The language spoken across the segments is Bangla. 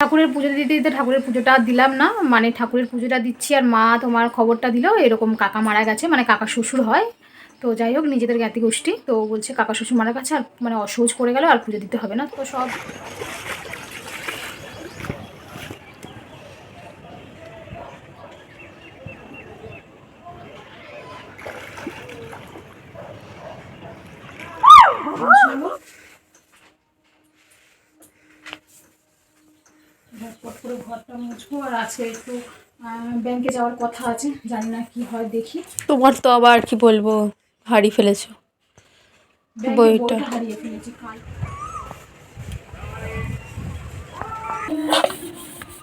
ঠাকুরের পুজো দিতে দিতে ঠাকুরের পুজোটা দিলাম না, মানে ঠাকুরের পুজোটা দিচ্ছি আর মা তোমার খবরটা দিল এরকম কাকা মারা গেছে, মানে কাকা শ্বশুর হয়। তো যাই হোক নিজেদের জ্ঞাতি গোষ্ঠী, তো বলছে কাকা শ্বশুর মারা গেছে আর মানে অসহজ করে গেল আর পুজো দিতে হবে না। তো সব ঝটপট করে ঘরটা মুছবো আর আজকে একটু ব্যাংকে যাওয়ার কথা আছে, জানি না কি হয় দেখি। তোমার তো আবার কি বলবো, হারিয়ে ফেলেছো বইটা। হারিয়ে ফেলেছি কাল।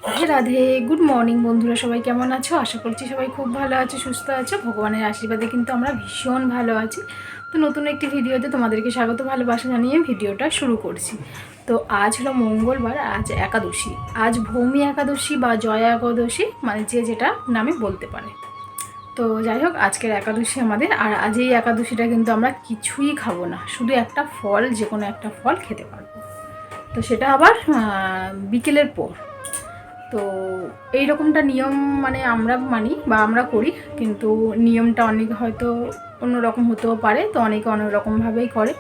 রাধে রাধে, গুড মর্নিং বন্ধুরা, সবাই কেমন আছো? আশা করছি সবাই খুব ভালো আছো, সুস্থ আছো, ভগবানের আশীর্বাদে কিন্তু আমরা ভীষণ ভালো আছি। তো নতুন একটি ভিডিওতে তোমাদেরকে স্বাগত, ভালোবাসা জানিয়ে ভিডিওটা শুরু করছি। তো আজ হলো মঙ্গলবার, আজ একাদশী, আজ ভৌমি একাদশী বা জয়া একাদশী, মানে যে যেটা নামে বলতে পারে। তো যাই হোক আজকের একাদশী আমাদের, আর আজ এই একাদশীটা কিন্তু আমরা কিছুই খাবো না, শুধু একটা ফল, যে কোনো একটা ফল খেতে পারবো। তো সেটা আবার বিকেলের পর। তো এই রকমটা নিয়ম মানে আমরা মানি বা আমরা করি, কিন্তু নিয়মটা অনেক হয়তো অন্যরকম হতেও পারে, তো অনেকে অনেক রকমভাবেই করে।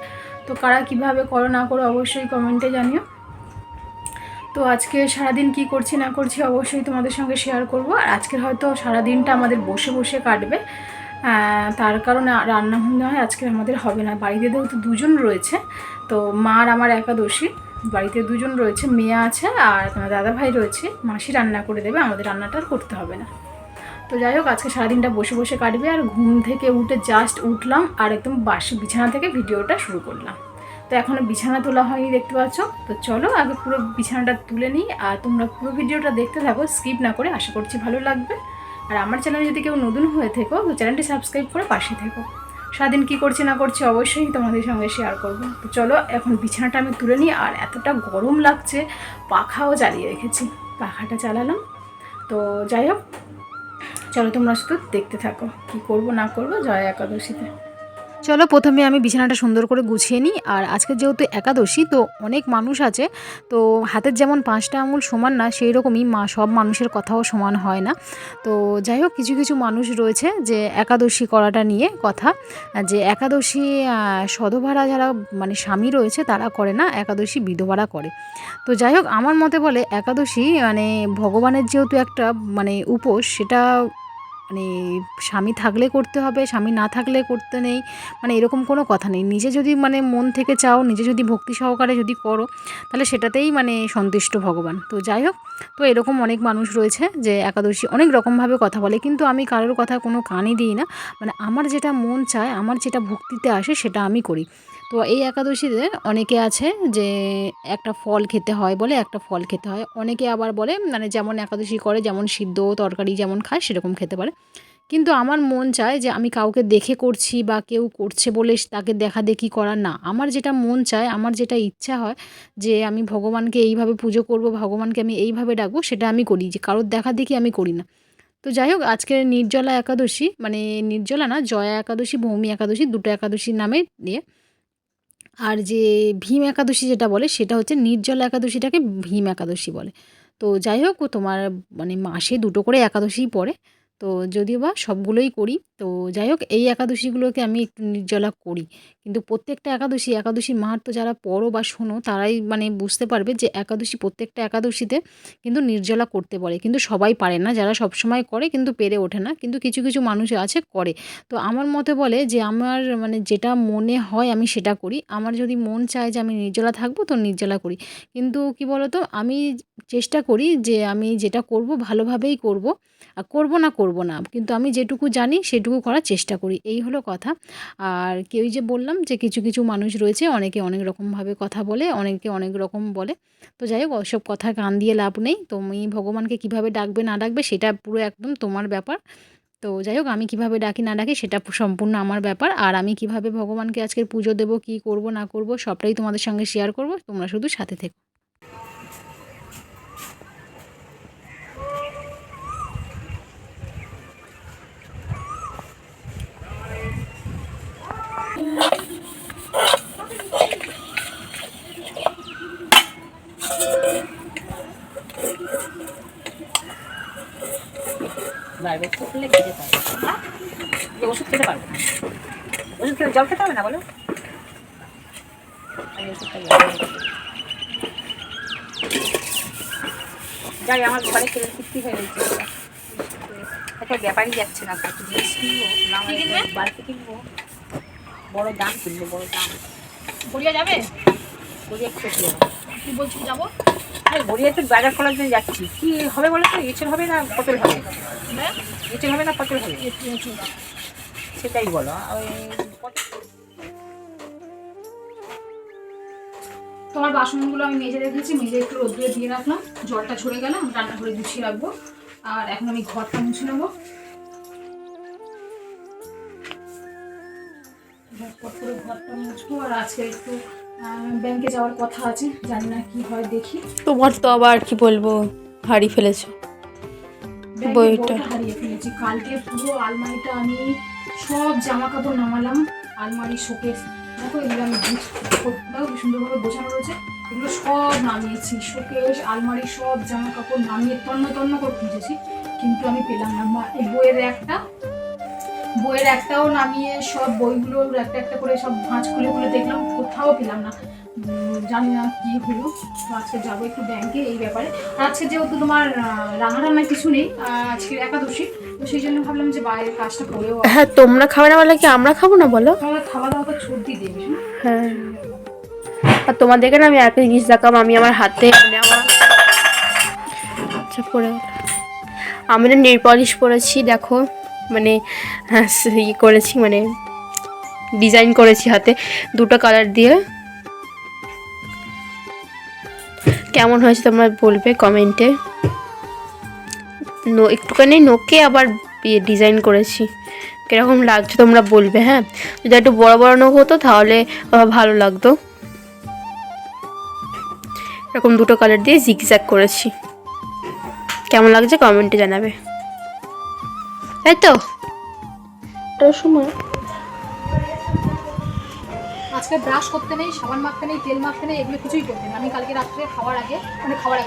তো কারা কিভাবে করো না করো অবশ্যই কমেন্টে জানিও। তো আজকে সারাদিন কি করছি না করছি অবশ্যই তোমাদের সঙ্গে শেয়ার করব। আর আজকের হয়তো সারাদিনটা আমাদের বসে বসে কাটবে, তার কারণে রান্না মনে হয় আজকে আমাদের হবে না। বাড়িতে যেহেতু দুজন রয়েছে, তো মার আমার একাদশী, বাড়িতে দুজন রয়েছে, মেয়ে আছে আর তোমার দাদা ভাই রয়েছে, মাসি রান্না করে দেবে, আমাদের রান্নাটা আর করতে হবে না। তো যাই হোক আজকে সারাদিনটা বসে বসে কাটবে। আর ঘুম থেকে উঠে জাস্ট উঠলাম আর একদম বাসি বিছানা থেকে ভিডিওটা শুরু করলাম। তো এখনও বিছানা তোলা হয়নি, দেখতে পাচ্ছ। তো চলো আগে পুরো বিছানাটা তুলে নিই, আর তোমরা পুরো ভিডিওটা দেখতে থাকো স্কিপ না করে, আশা করছি ভালো লাগবে। আর আমার চ্যানেলে যদি কেউ নতুন হয়ে থেকো তো চ্যানেলটি সাবস্ক্রাইব করে পাশে থেকো। সারাদিন কী করছি না করছি অবশ্যই তোমাদের সঙ্গে শেয়ার করবো। তো চলো এখন বিছানাটা আমি তুলে নিই। আর এতটা গরম লাগছে, পাখাও চালিয়ে রেখেছি, পাখাটা চালালাম। তো যাই হোক চলো তোমরা শুধু দেখতে থাকো কি করব না করব জয়া একাদশীতে। চলো প্রথমে আমি বিছানাটা সুন্দর করে গুছিয়ে নিই। আর আজকে যেহেতু একাদশী, তো অনেক মানুষ আছে, তো হাতের যেমন 5টা আঙুল সমান না, সেই রকমই সব মানুষের কথাও সমান হয় না। তো যাই হোক কিছু কিছু মানুষ রয়েছে যে একাদশী করাটা নিয়ে কথা, যে একাদশী সধবারা যারা মানে স্বামী রয়েছে তারা করে না, একাদশী বিধবারা করে। তো যাই হোক আমার মতে বলে একাদশী মানে ভগবানের যেহেতু একটা মানে উপোস, সেটা মানে স্বামী থাকলে করতে হবে, স্বামী না থাকলে করতে নেই, মানে এরকম কোনো কথা নেই। নিজে যদি মানে মন থেকে চাও, নিজে যদি ভক্তি সহকারে যদি করো, তাহলে সেটাতেই মানে সন্তুষ্ট ভগবান। তো যাই হোক, তো এরকম অনেক মানুষ রয়েছে যে একাদশী অনেক রকমভাবে কথা বলে, কিন্তু আমি কারোর কথা কোনো কানই দিই না। মানে আমার যেটা মন চায়, আমার যেটা ভক্তিতে আসে সেটা আমি করি। তো এই একাদশীতে অনেকে আছে যে একটা ফল খেতে হয় বলে, একটা ফল খেতে হয়, অনেকে আবার বলে মানে যেমন একাদশী করে যেমন সিদ্ধ তরকারি যেমন খায় সেরকম খেতে পারে। কিন্তু আমার মন চায় যে আমি কাউকে দেখে করছি বা কেউ করছে বলে তাকে দেখা দেখি করা না, আমার যেটা মন চায়, আমার যেটা ইচ্ছা হয় যে আমি ভগবানকে এইভাবে পুজো করব, ভগবানকে আমি এইভাবে ডাকবো, সেটা আমি করি, যে কারোর দেখা দেখি আমি করি না। তো যাই হোক আজকের নির্জলা একাদশী, মানে নির্জলা না, জয়া একাদশী ভৌমি একাদশী, দুটো একাদশীর নামে নিয়ে। আর যে ভীম একাদশী যেটা বলে সেটা হচ্ছে নির্জলা একাদশীটাকে ভীম একাদশী বলে। তো যাই হোক তোমার মানে মাসে দুটো করে একাদশীই পড়ে, তো যদিও বা সবগুলোই করি। তো যাই হোক এই একাদশীগুলোকে আমি একটু নির্জলা করি। কিন্তু প্রত্যেকটা একাদশীর মাহাত্ম্য যারা পড়ো বা শোনো তারাই মানে বুঝতে পারবে যে একাদশী, প্রত্যেকটা একাদশীতে কিন্তু নির্জলা করতে বলে, কিন্তু সবাই পারে না, যারা সবসময় করে কিন্তু পেরে ওঠে না, কিন্তু কিছু কিছু মানুষ আছে করে। তো আমার মতে বলে যে আমার মানে যেটা মনে হয় আমি সেটা করি। আমার যদি মন চায় যে আমি নির্জলা থাকবো তো নির্জলা করি। কিন্তু কি বলো তো, আমি চেষ্টা করি যে আমি যেটা করব ভালোভাবেই করব, আর করব না, কিন্তু আমি যেটুকু জানি সেটুকু করার চেষ্টা করি, এই হলো কথা। আর কেউই যে বললাম যে কিছু কিছু মানুষ রয়েছে, অনেকে অনেক রকমভাবে কথা বলে, অনেকে অনেক রকম বলে। তো যাই হোক ওসব কথা কান দিয়ে লাভ নেই। তুমি ভগবানকে কিভাবে ডাকবে না ডাকবে সেটা পুরো একদম তোমার ব্যাপার। তো যাই হোক আমি কিভাবে ডাকি না ডাকি সেটা সম্পূর্ণ আমার ব্যাপার। আর আমি কিভাবে ভগবানকে আজকের পুজো দেবো, কি করব না করব সবটাই তোমাদের সঙ্গে শেয়ার করব, তোমরা শুধু সাথে থেকো। বারবার খেলে খেতে পারবে না, যে ওষুধ খেতে পারবে না। ওষুধ খেলে জল খেতে হবে না বলো? আমি ওষুধটা যাই, আমার ঘরে খেলে তৃপ্তি হয়ে গেছে। একটা ব্যাপারই যাচ্ছে না, কত জিনিস কিনবো না, বাড়িতে কিনবো, বড় দাম কিনবো, বড় দাম। গড়িয়া যাবে? গড়িয়া খেতে যাবো। কি বলছি যাবো? গড়িয়াতে বাজার করার জন্য যাচ্ছি। কি হবে বলো তো? এঁচড় হবে না পটল হবে? এঁচড় হবে না পটল হবে? সেটাই বলো। তোমার বাসনগুলো আমি মেজে রেখেছি, মেজে একটু রোদ্রে দিয়ে রাখলাম, জলটা ঝরে গেল, রান্নাঘরে গুছিয়ে রাখবো। আর এখন আমি ঘরটা মুছে নেবো। ঝটপট করে ঘরটা মুছবো। আর আজকে একটু ব্যাংকে যাওয়ার কথা আছে, জানি না কি হয়, দেখি। তোমার তো আবার কি বলবো, হারিয়ে ফেলেছো বইটা। হারিয়ে ফেলেছি কালকে। পুরো আলমারিটা আমি সব জামা কাপড় নামালাম, আলমারি শোকেস, দেখো এগুলো আমি দেখো সুন্দরভাবে গোছানো রয়েছে, এগুলো সব নামিয়েছি। শোকেস আলমারি সব জামা কাপড় নামিয়ে তন্ন তন্ন করে খুঁজেছি, কিন্তু আমি পেলাম না। এই বইয়ের একটাও নামিয়ে সব বইগুলো একটা একটা করে সব ভাঁজ খুলে খুলে দেখলাম, কোথাও পেলাম না। জানি না কি হলো। তো আজকে যাবো একটু ব্যাংকে এই ব্যাপারে। আর আজকে যেহেতু তোমার রান্না কিছু নেই, আজকে একাদশী, তো সেই জন্য ভাবলাম যে বাইরের কাজটা করেও। হ্যাঁ, তোমরা খাবে না বলে কি আমরা খাবো না বলো? তোমার খাওয়া দাওয়া তো ছুটি দেবে। হ্যাঁ, আর তোমাদেরকে না আমি একটা জিনিস দেখাম। আমি আমার হাতে মানে আমি না নেল পলিশ পরেছি, দেখো মানে ইয়ে করেছি, মানে ডিজাইন করেছি হাতে দুটো কালার দিয়ে। কেমন হয়েছে তোমরা বলবে কমেন্টে। একটুখানি নোকে আবার ডিজাইন করেছি, কিরকম লাগছে তোমরা বলবে। হ্যাঁ, যদি একটু বড় বড় নোক হতো তাহলে ভালো লাগতো। এরকম দুটো কালার দিয়ে জিগজ্যাগ করেছি, কেমন লাগছে কমেন্টে জানাবে, তাই তো? সময় আজকে ব্রাশ করতে নেই, সাবান মাখতে নেই, তেল মাখতে নেই, এগুলো কিছুই করতে নেই। আমি কালকে রাত্রে খাওয়ার আগে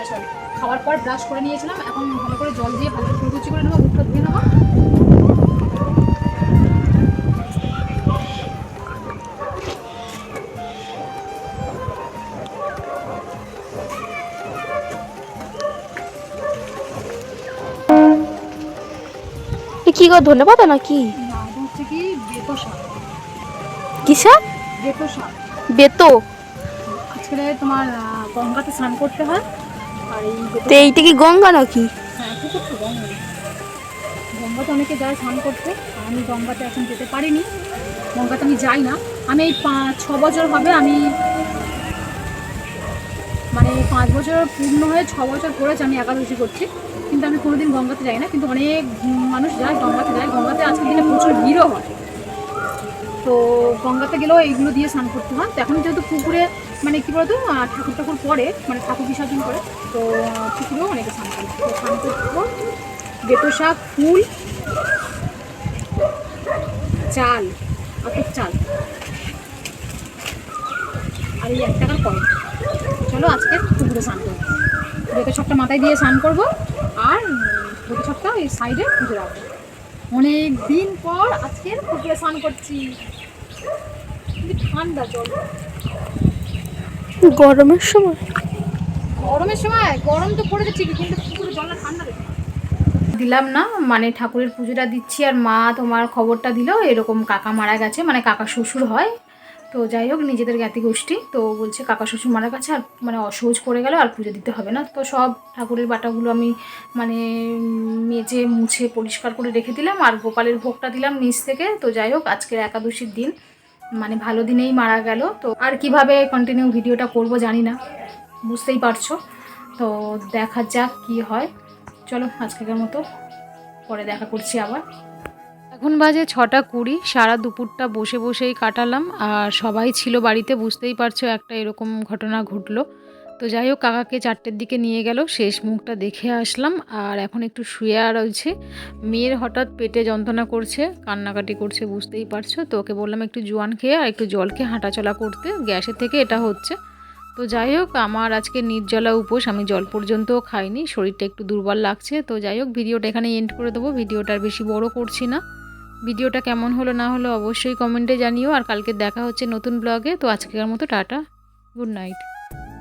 সরি, খাওয়ার পর ব্রাশ করে নিয়েছিলাম। এখন ভালো করে জল দিয়ে ভালো করে ফুলকুচি করে নেবো, মুখটা ধুয়ে নেবো। কি গো, ধন্যবাদ নাকি? না, এটা হচ্ছে কি বেতো শাক। কি শাক? বেতো শাক। বেতো? আজকে তোমার গঙ্গাতে স্নান করতে হয়। আর তো এইটা কি গঙ্গা নাকি? হ্যাঁ, পুকুর তো গঙ্গা। গঙ্গাতে অনেকে যায় স্নান করতে, আমি গঙ্গাতে এখন যেতে পারিনি, গঙ্গাতে আমি যাই না। আমি এই 5-6 বছর হবে, আমি মানে 5 বছর পূর্ণ হয়ে 6 বছর করেছি আমি একাদশী করছি, কিন্তু আমি কোনোদিন গঙ্গাতে যাই না। কিন্তু অনেক মানুষ যায় গঙ্গাতে, গঙ্গাতে আজকের দিনে প্রচুর ভিড়ও হয়। তো গঙ্গাতে গেলেও এইগুলো দিয়ে স্নান করতে হয়। তো এখন যেহেতু পুকুরে মানে কী বলতো ঠাকুর পরে, মানে ঠাকুর বিসর্জন করে, তো পুকুরেও অনেকে স্নান করে। তো স্নান করবো, বেতো শাক, ফুল, চাল, আতপ চাল, আর এই 1 টাকার কয়েন। চলো আজকে পুকুরে স্নান করবো, বেতো শাকটা মাথায় দিয়ে স্নান করবো, আর বেতো শাকটা এই সাইডে পুজো রাখবো। অনেক দিন পর আজকে পুকুরে স্নান করছি, ঠান্ডা জল। গরমের সময় গরম তো পড়েছে ঠিকই, কিন্তু পুকুরে জলটা ঠান্ডা দিলাম না, মানে ঠাকুরের পুজোটা দিচ্ছি। আর মা তোমার খবরটা দিল এরকম কাকা মারা গেছে, মানে কাকা শ্বশুর হয়। তো যাই হোক, নিজেদের জ্ঞাতি গোষ্ঠী, তো বলছে কাকা শ্বশুর মারা গেছে, আর মানে অসহজ পড়ে গেল, আর পুজো দিতে হবে না। তো সব ঠাকুরের বাটাগুলো আমি মানে মেজে মুছে পরিষ্কার করে রেখে দিলাম, আর গোপালের ভোগটা দিলাম নিচ থেকে। তো যাই হোক, আজকের একাদশীর দিন, মানে ভালো দিনেই মারা গেল। তো আর কিভাবে কন্টিনিউ ভিডিওটা করব জানি না, বুঝতেই পারছো। তো দেখা যাক কি হয়। চলো আজকের মতো পরে দেখা করছি আবার। এখন বাজে 6:20, সারা দুপুরটা বসে বসেই কাটালাম, আর সবাই ছিল বাড়িতে, বুঝতেই পারছো একটা এরকম ঘটনা ঘটলো। তো যাই হোক, কাকাকে 4টের দিকে নিয়ে গেল, শেষ মুখটা দেখে আসলাম। আর এখন একটু শুয়ে রয়েছে। মেয়ের হঠাৎ পেটে যন্ত্রণা করছে, কান্নাকাটি করছে, বুঝতেই পারছো। তো ওকে বললাম একটু জোয়ান খেয়ে আর একটু জল খেয়ে হাঁটাচলা করতে, গ্যাসের থেকে এটা হচ্ছে। তো যাই হোক, আমার আজকে নির্জলা উপোস, আমি জল পর্যন্তও খাইনি, শরীরটা একটু দুর্বল লাগছে। তো যাই হোক, ভিডিওটা এখানে এন্ড করে দেবো, ভিডিওটা আর বেশি বড় করছি না। ভিডিওটা কেমন হলো না হলো অবশ্যই কমেন্টে জানিও, আর কালকে দেখা হচ্ছে নতুন ব্লগে। তো আজকের মতো টাটা, গুড নাইট।